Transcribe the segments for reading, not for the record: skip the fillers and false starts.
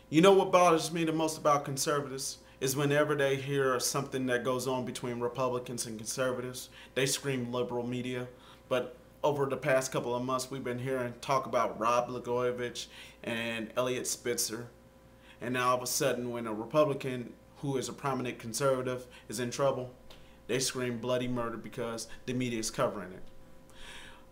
You know what bothers me the most about conservatives is whenever they hear something that goes on between Republicans and conservatives, they scream liberal media. But over the past couple of months, we've been hearing talk about Rod Blagojevich and Eliot Spitzer. And now all of a sudden, when a Republican who is a prominent conservative is in trouble, they scream bloody murder because the media is covering it.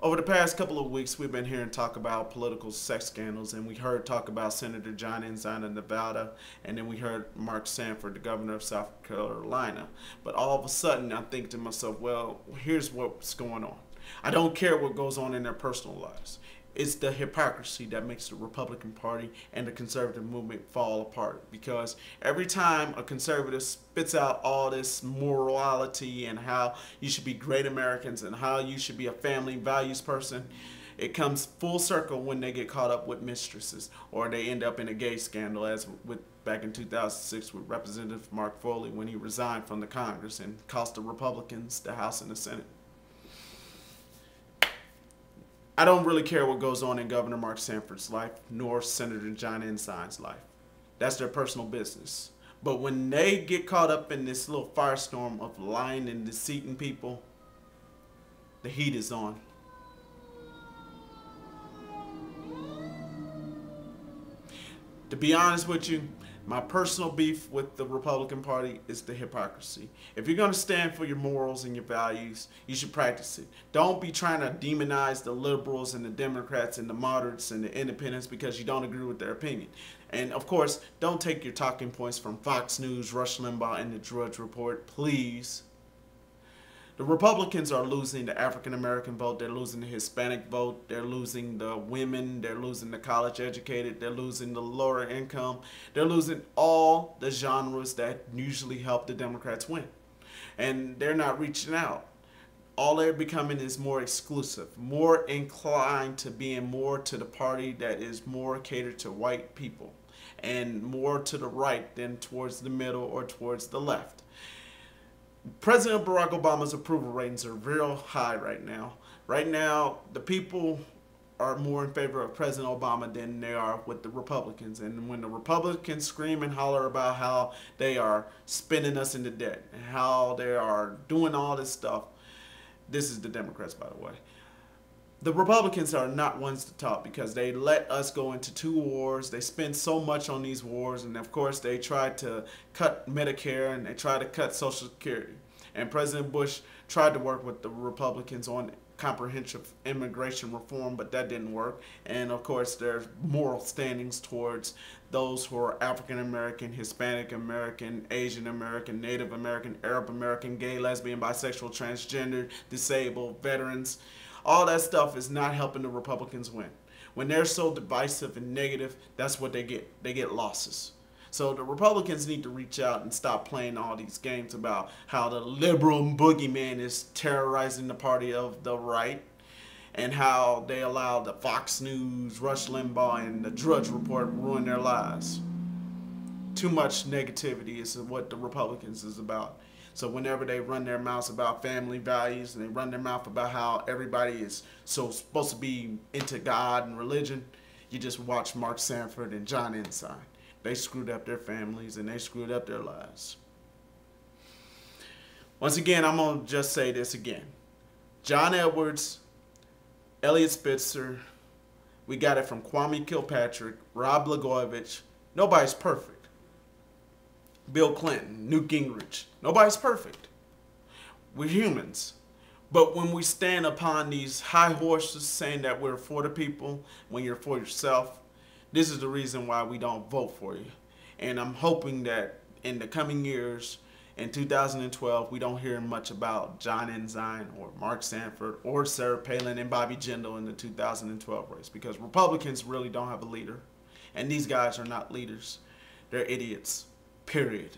Over the past couple of weeks, we've been hearing talk about political sex scandals, and we heard talk about Senator John Ensign of Nevada, and then we heard Mark Sanford, the governor of South Carolina. But all of a sudden, I think to myself, well, here's what's going on. I don't care what goes on in their personal lives. It's the hypocrisy that makes the Republican Party and the conservative movement fall apart, because every time a conservative spits out all this morality and how you should be great Americans and how you should be a family values person, it comes full circle when they get caught up with mistresses or they end up in a gay scandal, as with back in 2006 with Representative Mark Foley when he resigned from the Congress and cost the Republicans the House and the Senate. I don't really care what goes on in Governor Mark Sanford's life, nor Senator John Ensign's life. That's their personal business. But when they get caught up in this little firestorm of lying and deceiving people, the heat is on. To be honest with you, my personal beef with the Republican Party is the hypocrisy. If you're going to stand for your morals and your values, you should practice it. Don't be trying to demonize the liberals and the Democrats and the moderates and the independents because you don't agree with their opinion. And of course, don't take your talking points from Fox News, Rush Limbaugh, and the Drudge Report, please. The Republicans are losing the African-American vote, they're losing the Hispanic vote, they're losing the women, they're losing the college-educated, they're losing the lower income, they're losing all the genres that usually help the Democrats win. And they're not reaching out. All they're becoming is more exclusive, more inclined to being more to the party that is more catered to white people and more to the right than towards the middle or towards the left. President Barack Obama's approval ratings are real high right now. Right now, the people are more in favor of President Obama than they are with the Republicans. And when the Republicans scream and holler about how they are spending us into debt and how they are doing all this stuff, this is the Democrats, by the way. The Republicans are not ones to talk because they let us go into 2 wars. They spend so much on these wars, and of course they tried to cut Medicare and they tried to cut Social Security. And President Bush tried to work with the Republicans on comprehensive immigration reform, but that didn't work. And of course there's moral standings towards those who are African American, Hispanic American, Asian American, Native American, Arab American, gay, lesbian, bisexual, transgender, disabled, veterans. All that stuff is not helping the Republicans win. When they're so divisive and negative, that's what they get. They get losses. So the Republicans need to reach out and stop playing all these games about how the liberal boogeyman is terrorizing the party of the right and how they allow the Fox News, Rush Limbaugh, and the Drudge Report ruin their lives. Too much negativity is what the Republicans is about. So whenever they run their mouths about family values and they run their mouth about how everybody is so supposed to be into God and religion, you just watch Mark Sanford and John Ensign. They screwed up their families and they screwed up their lives. Once again, I'm going to just say this again. John Edwards, Eliot Spitzer, we got it from Kwame Kilpatrick, Rod Blagojevich. Nobody's perfect. Bill Clinton, Newt Gingrich. Nobody's perfect. We're humans. But when we stand upon these high horses saying that we're for the people, when you're for yourself, this is the reason why we don't vote for you. And I'm hoping that in the coming years, in 2012, we don't hear much about John Ensign or Mark Sanford or Sarah Palin and Bobby Jindal in the 2012 race, because Republicans really don't have a leader. And these guys are not leaders. They're idiots. Period.